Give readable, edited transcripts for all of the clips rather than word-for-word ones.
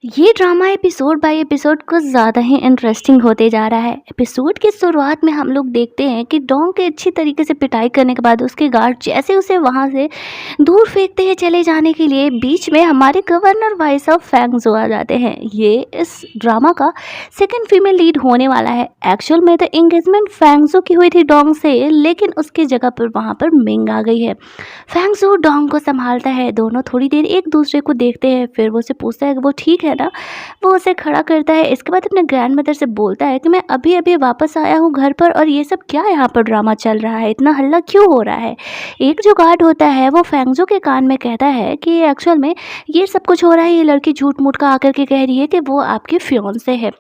ये drama episode by episode कुछ ज़्यादा ही इंटरेस्टिंग होते जा रहा है। एपिसोड की शुरुआत में हम लोग देखते हैं कि डोंग के अच्छी तरीके से पिटाई करने के बाद उसके गार्ड जैसे उसे वहाँ से दूर फेंकते हैं चले जाने के लिए, बीच में हमारे गवर्नर भाई साहब फैंग्सो आ जाते हैं। ये इस ड्रामा का सेकंड फीमेल लीड होने वाला है। एक्चुअल में तो एंगेजमेंट फैंग्सो की हुई थी डोंग से, लेकिन उसकी जगह पर वहाँ पर मिंग आ गई है। फैंग्सो डोंग को संभालता है, दोनों थोड़ी देर एक दूसरे को देखते हैं, फिर वो उसे पूछता है कि वो ठीक है ना। वो उसे खड़ा करता है। इसके बाद अपने ग्रैंड मदर से बोलता है कि मैं अभी अभी वापस आया हूँ घर पर, और ये सब क्या यहाँ पर ड्रामा चल रहा है, इतना हल्ला क्यों हो रहा है। एक जो गार्ड होता है वो फैंग्सो के कान में कहता है कि एक्चुअल में ये सब कुछ हो रहा है, ये लड़की झूठ मूठ का आकर के कह रही है कि वो आपकी फियांसे है।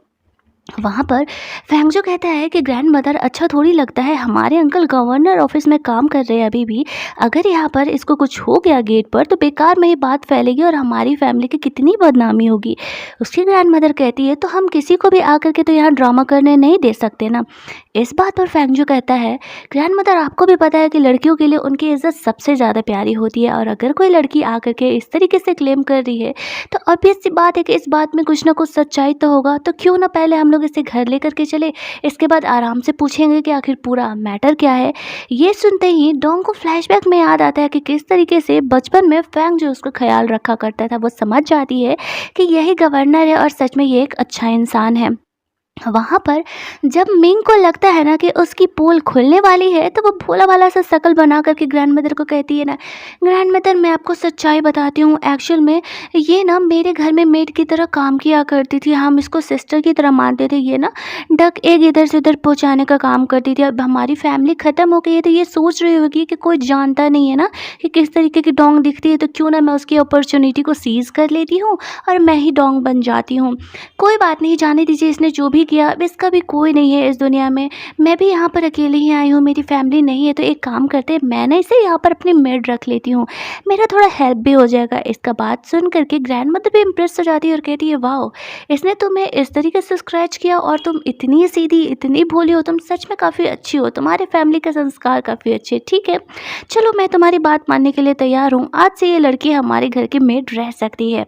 वहाँ पर फैंगजो कहता है कि ग्रैंड मदर, अच्छा थोड़ी लगता है, हमारे अंकल गवर्नर ऑफिस में काम कर रहे हैं अभी भी। अगर यहाँ पर इसको कुछ हो गया गेट पर तो बेकार में ही बात फैलेगी और हमारी फैमिली की कितनी बदनामी होगी। उसकी ग्रैंड मदर कहती है तो हम किसी को भी आकर के तो यहाँ ड्रामा करने नहीं दे सकते ना। इस बात पर फैंगजो कहता है, ग्रैंड मदर आपको भी पता है कि लड़कियों के लिए उनकी इज्जत सबसे ज़्यादा प्यारी होती है, और अगर कोई लड़की आकर के इस तरीके से क्लेम कर रही है तो ऑब्वियस सी बात है कि इस बात में कुछ ना कुछ सच्चाई तो होगा। तो क्यों ना पहले हम लोग इसे घर लेकर के चले, इसके बाद आराम से पूछेंगे कि आखिर पूरा मैटर क्या है। ये सुनते ही डोंग को फ्लैशबैक में याद आता है कि किस तरीके से बचपन में फैंग जो उसका ख्याल रखा करता था। वो समझ जाती है कि यही गवर्नर है और सच में ये एक अच्छा इंसान है। वहाँ पर जब मिंग को लगता है ना कि उसकी पोल खुलने वाली है, तो वो भोला भाला सा शकल बना करके ग्रैंड मदर को कहती है ना, ग्रैंड मदर मैं आपको सच्चाई बताती हूँ, एक्चुअल में ये ना मेरे घर में मेड की तरह काम किया करती थी, हम इसको सिस्टर की तरह मानते थे। ये ना डक एग इधर से उधर पहुँचाने का काम करती थी। अब हमारी फैमिली ख़त्म हो गई है तो ये सोच रही होगी कि कोई जानता नहीं है ना कि किस तरीके की डोंग दिखती है, तो क्यों ना मैं उसकी अपॉर्चुनिटी को सीज़ कर लेती हूँ और मैं ही डोंग बन जाती हूँ। कोई बात नहीं, जाने दीजिए, इसने जो भी किया अब इसका भी कोई नहीं है इस दुनिया में। मैं भी यहाँ पर अकेली ही आई हूँ, मेरी फैमिली नहीं है, तो एक काम करते हैं, मैं ना इसे यहाँ पर अपनी मेड रख लेती हूँ, मेरा थोड़ा हेल्प भी हो जाएगा। इसका बात सुन करके ग्रैंड मदर भी इम्प्रेस हो जाती है और कहती है, वाह, इसने तुम्हें इस तरीके से स्क्रैच किया और तुम इतनी सीधी इतनी भोली हो, तुम सच में काफ़ी अच्छी हो, तुम्हारे फैमिली का संस्कार काफ़ी अच्छे। ठीक है, चलो मैं तुम्हारी बात मानने के लिए तैयार हूँ, आज से ये लड़की हमारे घर की मेड रह सकती है।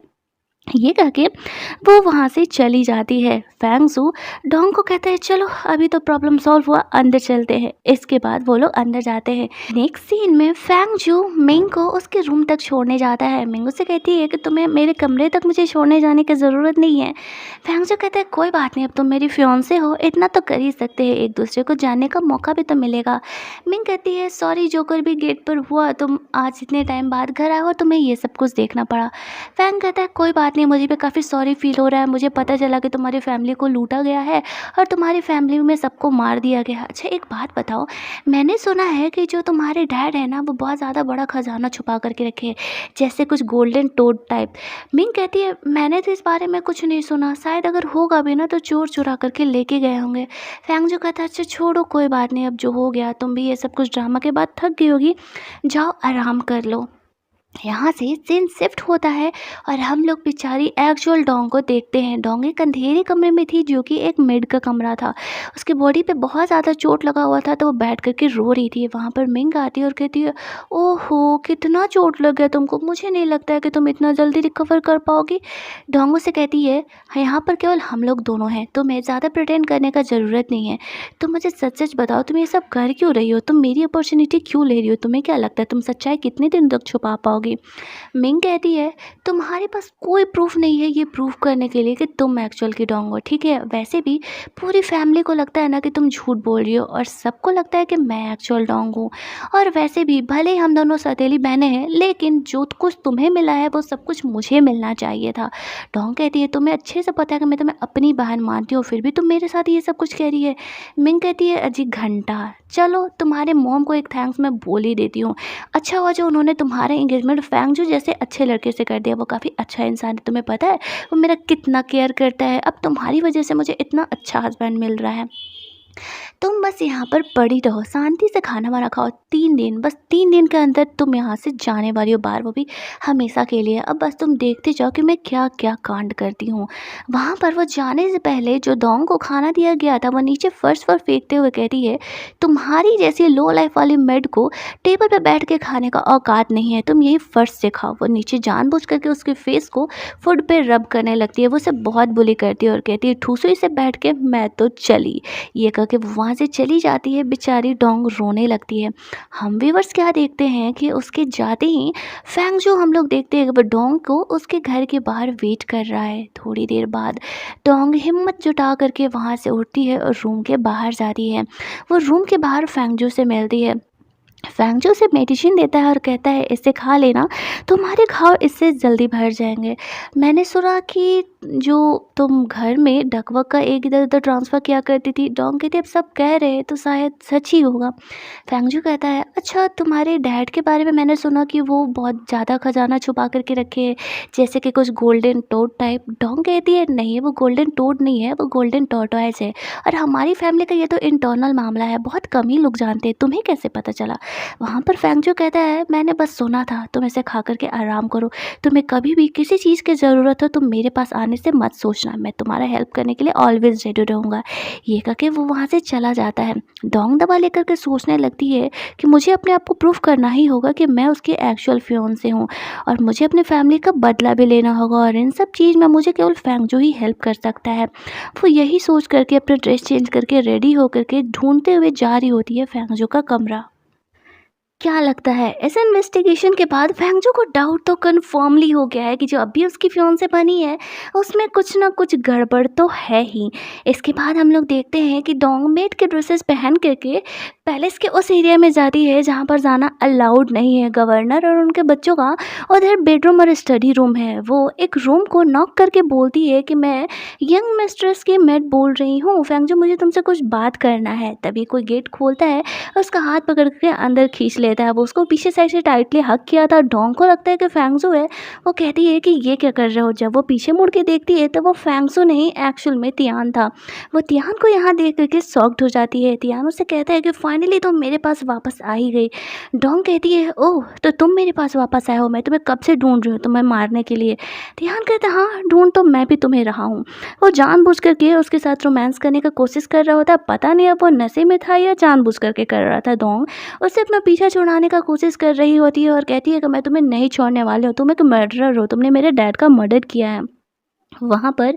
ये कह के वो वहाँ से चली जाती है। फैंगसू डोंग को कहता है, चलो अभी तो प्रॉब्लम सॉल्व हुआ, अंदर चलते हैं। इसके बाद वो लोग अंदर जाते हैं। नेक्स्ट सीन में फैंगजू मिंग को उसके रूम तक छोड़ने जाता है। मिंग उससे कहती है कि तुम्हें मेरे कमरे तक मुझे छोड़ने जाने की ज़रूरत नहीं है। फैंगजू कहता है, कोई बात नहीं, अब तुम मेरी फियांसे हो, इतना तो कर ही सकते हैं, एक दूसरे को जानने का मौका भी तो मिलेगा। मिंग कहती है, सॉरी, जो कर भी गेट पर हुआ, तुम आज इतने टाइम बाद घर आए हो, तुम्हें ये सब कुछ देखना पड़ा। फैंग कहता है, कोई बात नहीं, मुझे भी काफ़ी सॉरी फील हो रहा है, मुझे पता चला कि तुम्हारी फैमिली को लूटा गया है और तुम्हारी फैमिली में सबको मार दिया गया है। अच्छा एक बात बताओ, मैंने सुना है कि जो तुम्हारे डैड है ना, वो बहुत ज़्यादा बड़ा खजाना छुपा करके रखे है, जैसे कुछ गोल्डन टोड टाइप। मिंग कहती है, मैंने तो इस बारे में कुछ नहीं सुना, शायद अगर होगा भी ना तो चोर चुरा करके लेके गए होंगे। फैंग जो कहता है, अच्छा छोड़ो, कोई बात नहीं, अब जो हो गया, तुम भी ये सब कुछ ड्रामा के बाद थक गई होगी, जाओ आराम कर लो। यहाँ से सीन शिफ्ट होता है और हम लोग बेचारी एक्चुअल डोंग को देखते हैं। डोंग एक अंधेरे कमरे में थी, जो कि एक मेड का कमरा था। उसकी बॉडी पे बहुत ज़्यादा चोट लगा हुआ था, तो वो बैठ करके रो रही थी। वहाँ पर मिंग आती है और कहती है, ओहो कितना चोट लग गया तुमको, मुझे नहीं लगता है कि तुम इतना जल्दी रिकवर कर पाओगी। डोंग से कहती है, यहाँ पर केवल हम लोग दोनों हैं, तुम्हें ज़्यादा प्रिटेंड करने का ज़रूरत नहीं है। तुम मुझे सच सच बताओ, तुम ये सब कर क्यों रही हो, तुम मेरी अपॉर्चुनिटी क्यों ले रही हो, तुम्हें क्या लगता है तुम सच्चाई कितने दिन तक छुपा पाओगी। मिंग कहती है, तुम्हारे पास कोई प्रूफ नहीं है ये प्रूफ करने के लिए कि तुम एक्चुअल की डोंग हो, ठीक है। वैसे भी पूरी फैमिली को लगता है ना कि तुम झूठ बोल रही हो, और सबको लगता है कि मैं एक्चुअल डोंग हूँ। और वैसे भी भले ही हम दोनों सौतेली बहनें हैं, लेकिन जो कुछ तुम्हें मिला है वो सब कुछ मुझे मिलना चाहिए था। डोंग कहती है, तुम्हें अच्छे से पता है कि मैं तुम्हें अपनी बहन मानती हूँ, फिर भी तुम मेरे साथ ये सब कुछ कह रही है। मिंग कहती है, अजी घंटा, चलो तुम्हारे मॉम को एक थैंक्स मैं बोल ही देती हूँ। अच्छा हुआ जो उन्होंने तुम्हारा एंगेजमेंट फैंग जो जैसे अच्छे लड़के से कर दिया, वो काफ़ी अच्छा इंसान है, तुम्हें पता है वो मेरा कितना केयर करता है, अब तुम्हारी वजह से मुझे इतना अच्छा हस्बैंड मिल रहा है। तुम बस यहाँ पर पड़ी रहो, शांति से खाना वाना खाओ, 3 दिन, बस 3 दिन के अंदर तुम यहाँ से जाने वाली हो बाहर, वो भी हमेशा के लिए। अब बस तुम देखते जाओ कि मैं क्या क्या कांड करती हूँ। वहाँ पर वो जाने से पहले जो डोंग को खाना दिया गया था वो नीचे फर्श पर फेंकते हुए कहती है, तुम्हारी जैसी लो लाइफ वाली मेड को टेबल पर बैठ के खाने का औकात नहीं है, तुम यही फर्श से खाओ। वो नीचे जानबूझ करके उसके फेस को फुड पे रब करने लगती है, वो उसे बहुत बुली करती है और कहती है, ठूसुई से बैठ के मैं तो चली। ये कह के वो वहाँ से चली जाती है। बेचारी डोंग रोने लगती है। हम व्यूअर्स क्या देखते हैं कि उसके जाते ही फैंग जो हम लोग देखते हैं कि वो डोंग को उसके घर के बाहर वेट कर रहा है। थोड़ी देर बाद डोंग हिम्मत जुटा करके वहाँ से उठती है और रूम के बाहर जाती है। वो रूम के बाहर फैंगजो से मिलती है। फैंगजो उसे मेडिसिन देता है और कहता है, इसे खा लेना, तुम्हारे घाव इससे जल्दी भर जाएंगे। मैंने सुना कि जो तुम घर में डकवर्क का एक इधर उधर ट्रांसफ़र किया करती थी। डोंग कहती, अब सब कह रहे हैं तो शायद सच ही होगा। फैंगजो कहता है, अच्छा तुम्हारे डैड के बारे में मैंने सुना कि वो बहुत ज़्यादा खजाना छुपा करके रखे हैं, जैसे कि कुछ गोल्डन टोड टाइप। डोंग कहती है, नहीं वो गोल्डन टोड नहीं है, वो गोल्डन टॉर्टोइस है और हमारी फैमिली का ये तो इंटरनल मामला है, बहुत कम ही लोग जानते हैं, तुम्हें कैसे पता चला। वहाँ पर फैंगजो कहता है, मैंने बस सुना था, तुम इसे खा कर के आराम करो, तुम्हें कभी भी किसी चीज़ की ज़रूरत हो तुम मेरे पास आने से मत सोचना, मैं तुम्हारा हेल्प करने के लिए ऑलवेज रेडी रहूँगा। ये कह के वो वहाँ से चला जाता है। डोंग दवा लेकर के सोचने लगती है कि मुझे अपने आप को प्रूफ करना ही होगा कि मैं उसकी एक्चुअल फियोंसे हूँ और मुझे अपनी फैमिली का बदला भी लेना होगा और इन सब चीज़ में मुझे केवल फैंगजो ही हेल्प कर सकता है। वो यही सोच करके अपना ड्रेस चेंज करके रेडी होकर के ढूंढते हुए जा रही होती है फैंगजो का कमरा। क्या लगता है इस इन्वेस्टिगेशन के बाद फैंगजो को डाउट तो कन्फर्मली हो गया है कि जो अभी उसकी फियांसे बनी है उसमें कुछ ना कुछ गड़बड़ तो है ही। इसके बाद हम लोग देखते हैं कि डोंग मेड के ड्रेसेस पहन करके पैलेस के उस एरिया में जाती है जहाँ पर जाना अलाउड नहीं है गवर्नर और उनके बच्चों का। उधर बेडरूम और स्टडी रूम है। वो एक रूम को नॉक करके बोलती है कि मैं यंग मिस्ट्रेस की मेड बोल रही हूँ, फैंगजो मुझे तुमसे कुछ बात करना है। तभी कोई गेट खोलता है और उसका हाथ पकड़ के अंदर खींच लेता है। वो उसको पीछे साइड से टाइटली हग किया था। डोंग को लगता है कि फैंगजो है। वो कहती है कि ये क्या कर रहे हो। जब वो पीछे मुड़ के देखती है तो वो फैंगजो नहीं एक्चुअल में तियान था। वो तियान को यहाँ देख करके शॉक्ड हो जाती है। तियान उससे कहता है कि फाइनली तुम मेरे पास वापस आ ही गई। डोंग कहती है, ओह तो तुम मेरे पास वापस आए हो, मैं तुम्हें कब से ढूंढ रही हूँ तुम्हें मारने के लिए। तियान कहता है, हाँ ढूंढ तो मैं भी तुम्हें रहा हूँ। वो जानबूझ करके उसके साथ रोमांस करने का कोशिश कर रहा होता। पता नहीं अब वो नशे में था या जानबूझ करके कर रहा था। डोंग उससे अपना पीछा छुड़ाने का कोशिश कर रही होती है और कहती है कि मैं तुम्हें नहीं छोड़ने वाली हूँ, तुम एक मर्डरर हो, तुमने मेरे डैड का मर्डर किया है। वहाँ पर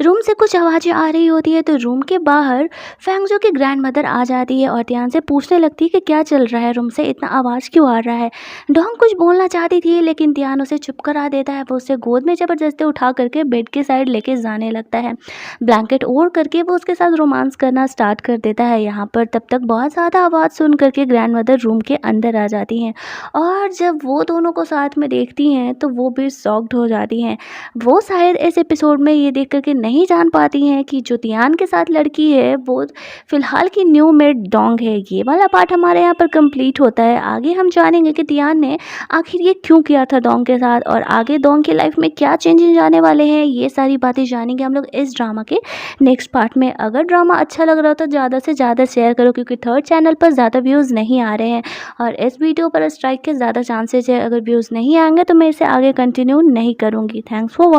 रूम से कुछ आवाज़ें आ रही होती है तो रूम के बाहर फैंगजो की ग्रैंडमदर आ जाती है और ध्यान से पूछने लगती है कि क्या चल रहा है, रूम से इतना आवाज़ क्यों आ रहा है। डोंग कुछ बोलना चाहती थी लेकिन ध्यान उसे चुप करा देता है। वो उसे गोद में ज़बरदस्ती उठा करके बेड के साइड लेके जाने लगता है। ब्लैंकेट ओढ़ करके वो उसके साथ रोमांस करना स्टार्ट कर देता है। यहाँ पर तब तक बहुत ज़्यादा आवाज़ सुन करके ग्रैंडमदर रूम के अंदर आ जाती हैं और जब वो दोनों को साथ में देखती हैं तो वो भी शॉक्ड हो जाती हैं। वो शायद इस एपिसोड में ये देख कर के नहीं जान पाती हैं कि जो तियान के साथ लड़की है वो फ़िलहाल की न्यू मेड डोंग है। ये वाला पार्ट हमारे यहाँ पर कंप्लीट होता है। आगे हम जानेंगे कि तियान ने आखिर ये क्यों किया था डोंग के साथ और आगे डोंग की लाइफ में क्या चेंजेस आने वाले हैं। ये सारी बातें जानेंगे हम लोग इस ड्रामा के नेक्स्ट पार्ट में। अगर ड्रामा अच्छा लग रहा हो तो ज़्यादा से ज़्यादा शेयर करो क्योंकि थर्ड चैनल पर ज़्यादा व्यूज़ नहीं आ रहे हैं और इस वीडियो पर स्ट्राइक के ज़्यादा चांसेज है। अगर व्यूज़ नहीं आएंगे तो मैं इसे आगे कंटिन्यू नहीं करूँगी। Thanks for